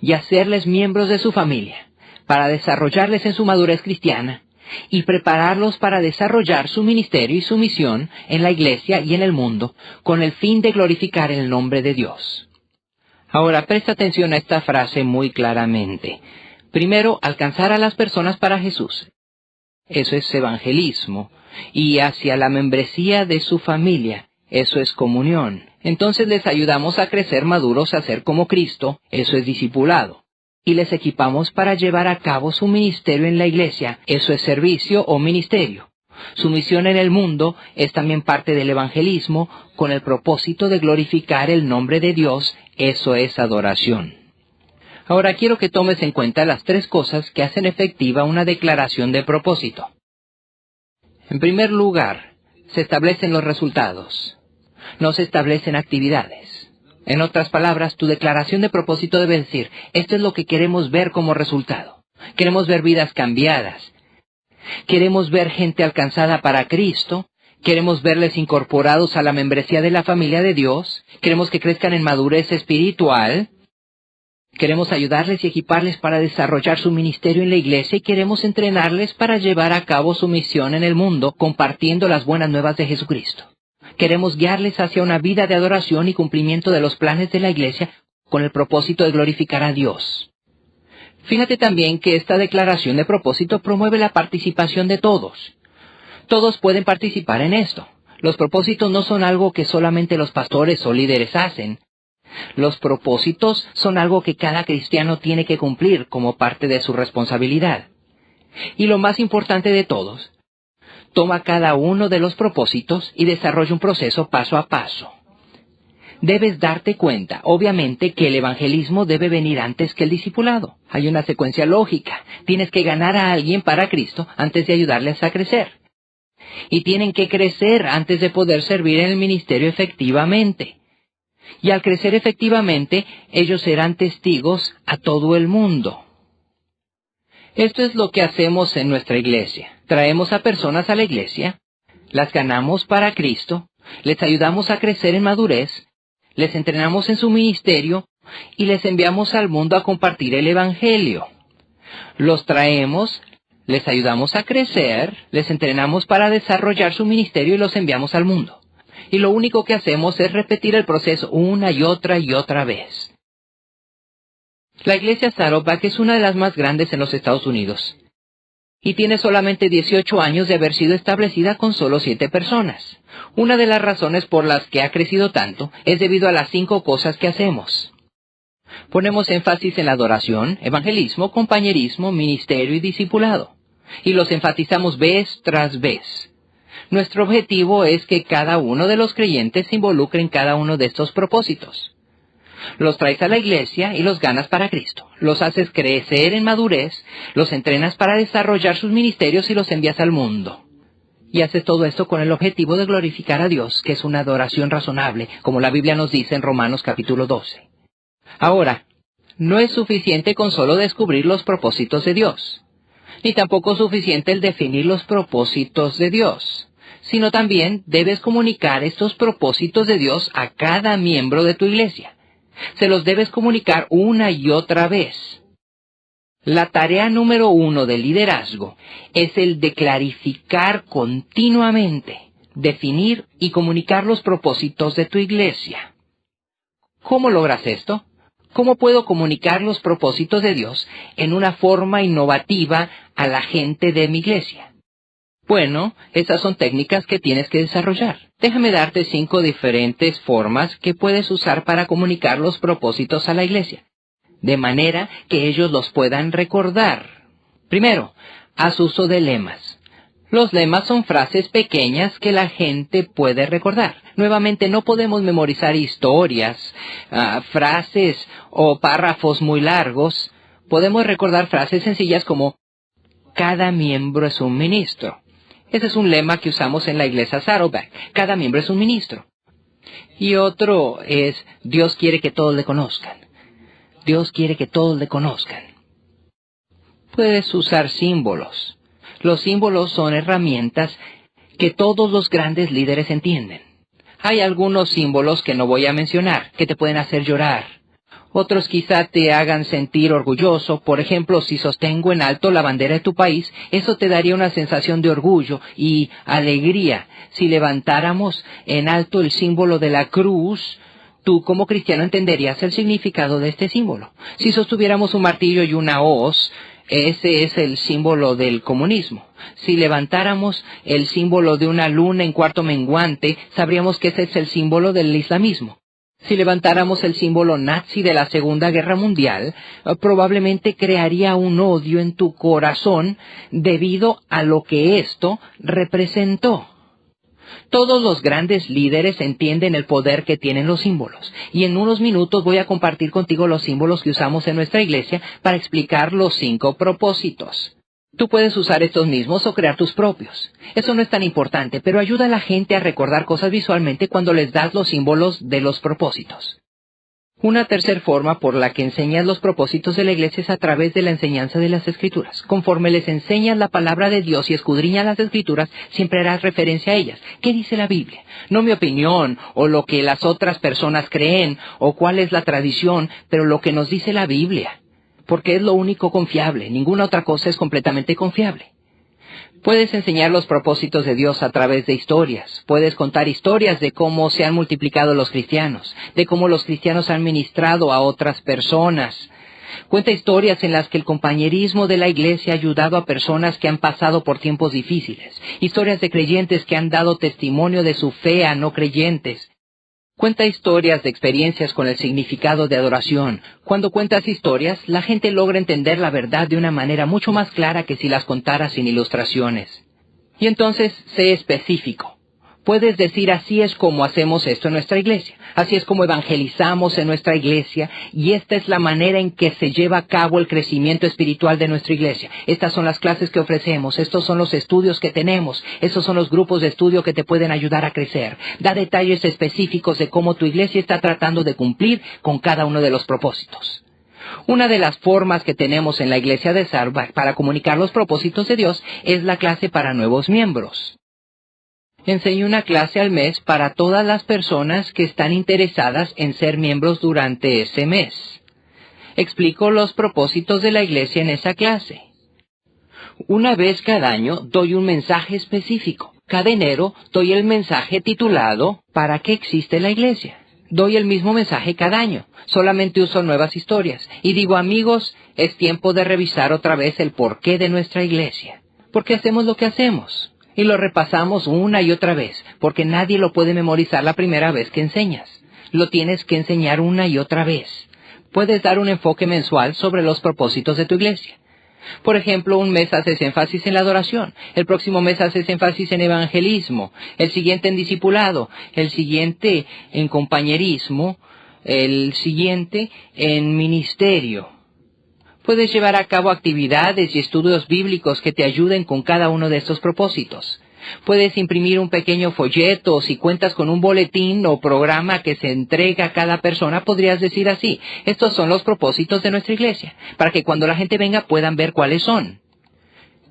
y hacerles miembros de su familia, para desarrollarles en su madurez cristiana y prepararlos para desarrollar su ministerio y su misión en la iglesia y en el mundo, con el fin de glorificar el nombre de Dios. Ahora, presta atención a esta frase muy claramente. Primero, alcanzar a las personas para Jesús. Eso es evangelismo. Y hacia la membresía de su familia. Eso es comunión. Entonces les ayudamos a crecer maduros a ser como Cristo. Eso es discipulado. Y les equipamos para llevar a cabo su ministerio en la iglesia. Eso es servicio o ministerio. Su misión en el mundo es también parte del evangelismo, con el propósito de glorificar el nombre de Dios. Eso es adoración. Ahora quiero que tomes en cuenta las 3 cosas que hacen efectiva una declaración de propósito. En primer lugar, se establecen los resultados. No se establecen actividades. En otras palabras, tu declaración de propósito debe decir, esto es lo que queremos ver como resultado. Queremos ver vidas cambiadas. Queremos ver gente alcanzada para Cristo. Queremos verles incorporados a la membresía de la familia de Dios. Queremos que crezcan en madurez espiritual. Queremos ayudarles y equiparles para desarrollar su ministerio en la iglesia y queremos entrenarles para llevar a cabo su misión en el mundo, compartiendo las buenas nuevas de Jesucristo. Queremos guiarles hacia una vida de adoración y cumplimiento de los planes de la iglesia con el propósito de glorificar a Dios. Fíjate también que esta declaración de propósito promueve la participación de todos. Todos pueden participar en esto. Los propósitos no son algo que solamente los pastores o líderes hacen. Los propósitos son algo que cada cristiano tiene que cumplir como parte de su responsabilidad. Y lo más importante de todos, toma cada uno de los propósitos y desarrolla un proceso paso a paso. Debes darte cuenta, obviamente, que el evangelismo debe venir antes que el discipulado. Hay una secuencia lógica. Tienes que ganar a alguien para Cristo antes de ayudarles a crecer. Y tienen que crecer antes de poder servir en el ministerio efectivamente. Y al crecer efectivamente, ellos serán testigos a todo el mundo. Esto es lo que hacemos en nuestra iglesia. Traemos a personas a la iglesia, las ganamos para Cristo, les ayudamos a crecer en madurez, les entrenamos en su ministerio y les enviamos al mundo a compartir el evangelio. Los traemos, les ayudamos a crecer, les entrenamos para desarrollar su ministerio y los enviamos al mundo. Y lo único que hacemos es repetir el proceso una y otra vez. La iglesia Saddleback es una de las más grandes en los Estados Unidos. y tiene solamente 18 años de haber sido establecida con solo 7 personas. Una de las razones por las que ha crecido tanto es debido a las 5 cosas que hacemos. Ponemos énfasis en la adoración, evangelismo, compañerismo, ministerio y discipulado. Y los enfatizamos vez tras vez. Nuestro objetivo es que cada uno de los creyentes se involucre en cada uno de estos propósitos. Los traes a la iglesia y los ganas para Cristo. Los haces crecer en madurez, los entrenas para desarrollar sus ministerios y los envías al mundo. Y haces todo esto con el objetivo de glorificar a Dios, que es una adoración razonable, como la Biblia nos dice en Romanos capítulo 12. Ahora, no es suficiente con solo descubrir los propósitos de Dios, ni tampoco suficiente el definir los propósitos de Dios, sino también debes comunicar estos propósitos de Dios a cada miembro de tu iglesia. Se los debes comunicar una y otra vez. La tarea número 1 del liderazgo es el de clarificar continuamente, definir y comunicar los propósitos de tu iglesia. ¿Cómo logras esto? ¿Cómo puedo comunicar los propósitos de Dios en una forma innovativa a la gente de mi iglesia? Bueno, esas son técnicas que tienes que desarrollar. Déjame darte 5 diferentes formas que puedes usar para comunicar los propósitos a la iglesia, de manera que ellos los puedan recordar. Primero, haz uso de lemas. Los lemas son frases pequeñas que la gente puede recordar. Nuevamente, no podemos memorizar historias, frases o párrafos muy largos. Podemos recordar frases sencillas como cada miembro es un ministro. Ese es un lema que usamos en la iglesia Saddleback. Cada miembro es un ministro. Y otro es Dios quiere que todos le conozcan. Dios quiere que todos le conozcan. Puedes usar símbolos. Los símbolos son herramientas que todos los grandes líderes entienden. Hay algunos símbolos que no voy a mencionar, que te pueden hacer llorar. Otros quizá te hagan sentir orgulloso. Por ejemplo, si sostengo en alto la bandera de tu país, eso te daría una sensación de orgullo y alegría. Si levantáramos en alto el símbolo de la cruz, tú como cristiano entenderías el significado de este símbolo. Si sostuviéramos un martillo y una hoz, ese es el símbolo del comunismo. Si levantáramos el símbolo de una luna en cuarto menguante, sabríamos que ese es el símbolo del islamismo. Si levantáramos el símbolo nazi de la Segunda Guerra Mundial, probablemente crearía un odio en tu corazón debido a lo que esto representó. Todos los grandes líderes entienden el poder que tienen los símbolos, y en unos minutos voy a compartir contigo los símbolos que usamos en nuestra iglesia para explicar los 5 propósitos. Tú puedes usar estos mismos o crear tus propios. Eso no es tan importante, pero ayuda a la gente a recordar cosas visualmente cuando les das los símbolos de los propósitos. Una tercera forma por la que enseñas los propósitos de la iglesia es a través de la enseñanza de las Escrituras. Conforme les enseñas la palabra de Dios y escudriñas las Escrituras, siempre harás referencia a ellas. ¿Qué dice la Biblia? No mi opinión, o lo que las otras personas creen, o cuál es la tradición, pero lo que nos dice la Biblia. Porque es lo único confiable. Ninguna otra cosa es completamente confiable. Puedes enseñar los propósitos de Dios a través de historias. Puedes contar historias de cómo se han multiplicado los cristianos, de cómo los cristianos han ministrado a otras personas. Cuenta historias en las que el compañerismo de la iglesia ha ayudado a personas que han pasado por tiempos difíciles. Historias de creyentes que han dado testimonio de su fe a no creyentes. Cuenta historias de experiencias con el significado de adoración. Cuando cuentas historias, la gente logra entender la verdad de una manera mucho más clara que si las contaras sin ilustraciones. Y entonces, sé específico. Puedes decir, así es como hacemos esto en nuestra iglesia. Así es como evangelizamos en nuestra iglesia. Y esta es la manera en que se lleva a cabo el crecimiento espiritual de nuestra iglesia. Estas son las clases que ofrecemos. Estos son los estudios que tenemos. Estos son los grupos de estudio que te pueden ayudar a crecer. Da detalles específicos de cómo tu iglesia está tratando de cumplir con cada uno de los propósitos. Una de las formas que tenemos en la iglesia de Saddleback para comunicar los propósitos de Dios es la clase para nuevos miembros. Enseño una clase al mes para todas las personas que están interesadas en ser miembros durante ese mes. Explico los propósitos de la iglesia en esa clase. Una vez cada año doy un mensaje específico. Cada enero doy el mensaje titulado ¿Para qué existe la iglesia? Doy el mismo mensaje cada año. Solamente uso nuevas historias. Y digo, amigos, es tiempo de revisar otra vez el porqué de nuestra iglesia. Porque hacemos lo que hacemos. Y lo repasamos una y otra vez, porque nadie lo puede memorizar la primera vez que enseñas. Lo tienes que enseñar una y otra vez. Puedes dar un enfoque mensual sobre los propósitos de tu iglesia. Por ejemplo, un mes haces énfasis en la adoración, el próximo mes haces énfasis en evangelismo, el siguiente en discipulado, el siguiente en compañerismo, el siguiente en ministerio. Puedes llevar a cabo actividades y estudios bíblicos que te ayuden con cada uno de estos propósitos. Puedes imprimir un pequeño folleto, o si cuentas con un boletín o programa que se entrega a cada persona, podrías decir así: estos son los propósitos de nuestra iglesia, para que cuando la gente venga puedan ver cuáles son.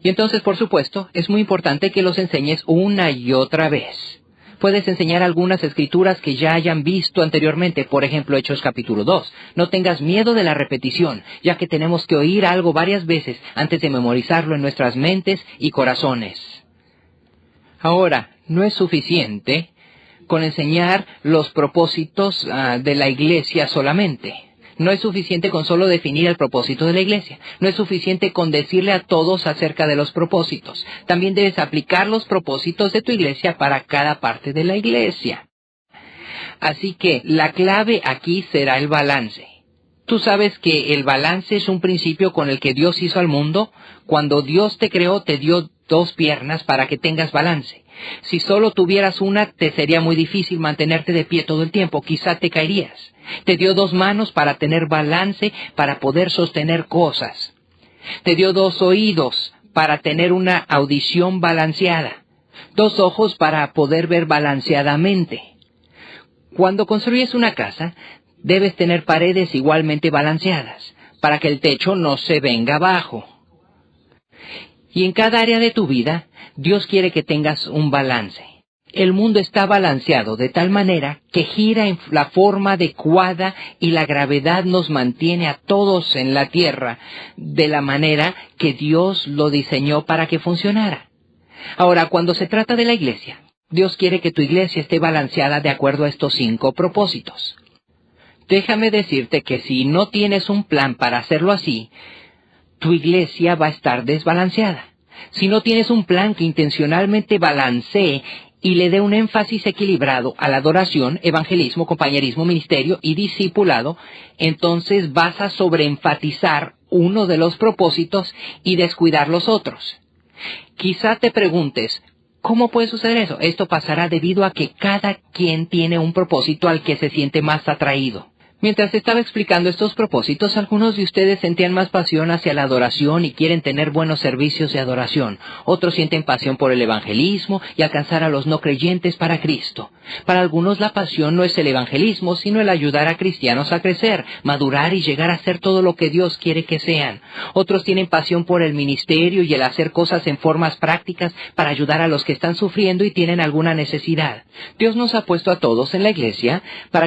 Y entonces, por supuesto, es muy importante que los enseñes una y otra vez. Puedes enseñar algunas escrituras que ya hayan visto anteriormente, por ejemplo, Hechos capítulo 2. No tengas miedo de la repetición, ya que tenemos que oír algo varias veces antes de memorizarlo en nuestras mentes y corazones. Ahora, no es suficiente con enseñar los propósitos de la iglesia solamente. No es suficiente con solo definir el propósito de la iglesia. No es suficiente con decirle a todos acerca de los propósitos. También debes aplicar los propósitos de tu iglesia para cada parte de la iglesia. Así que la clave aquí será el balance. Tú sabes que el balance es un principio con el que Dios hizo al mundo. Cuando Dios te creó, te dio 2 piernas para que tengas balance. Si solo tuvieras una, te sería muy difícil mantenerte de pie todo el tiempo, quizá te caerías. Te dio 2 manos para tener balance, para poder sostener cosas. Te dio 2 oídos para tener una audición balanceada. 2 ojos para poder ver balanceadamente. Cuando construyes una casa, debes tener paredes igualmente balanceadas, para que el techo no se venga abajo. Y en cada área de tu vida, Dios quiere que tengas un balance. El mundo está balanceado de tal manera que gira en la forma adecuada y la gravedad nos mantiene a todos en la tierra de la manera que Dios lo diseñó para que funcionara. Ahora, cuando se trata de la iglesia, Dios quiere que tu iglesia esté balanceada de acuerdo a estos 5 propósitos. Déjame decirte que si no tienes un plan para hacerlo así, tu iglesia va a estar desbalanceada. Si no tienes un plan que intencionalmente balancee y le dé un énfasis equilibrado a la adoración, evangelismo, compañerismo, ministerio y discipulado, entonces vas a sobreenfatizar uno de los propósitos y descuidar los otros. Quizá te preguntes, ¿cómo puede suceder eso? Esto pasará debido a que cada quien tiene un propósito al que se siente más atraído. Mientras estaba explicando estos propósitos, algunos de ustedes sentían más pasión hacia la adoración y quieren tener buenos servicios de adoración. Otros sienten pasión por el evangelismo y alcanzar a los no creyentes para Cristo. Para algunos la pasión no es el evangelismo, sino el ayudar a cristianos a crecer, madurar y llegar a ser todo lo que Dios quiere que sean. Otros tienen pasión por el ministerio y el hacer cosas en formas prácticas para ayudar a los que están sufriendo y tienen alguna necesidad. Dios nos ha puesto a todos en la iglesia para que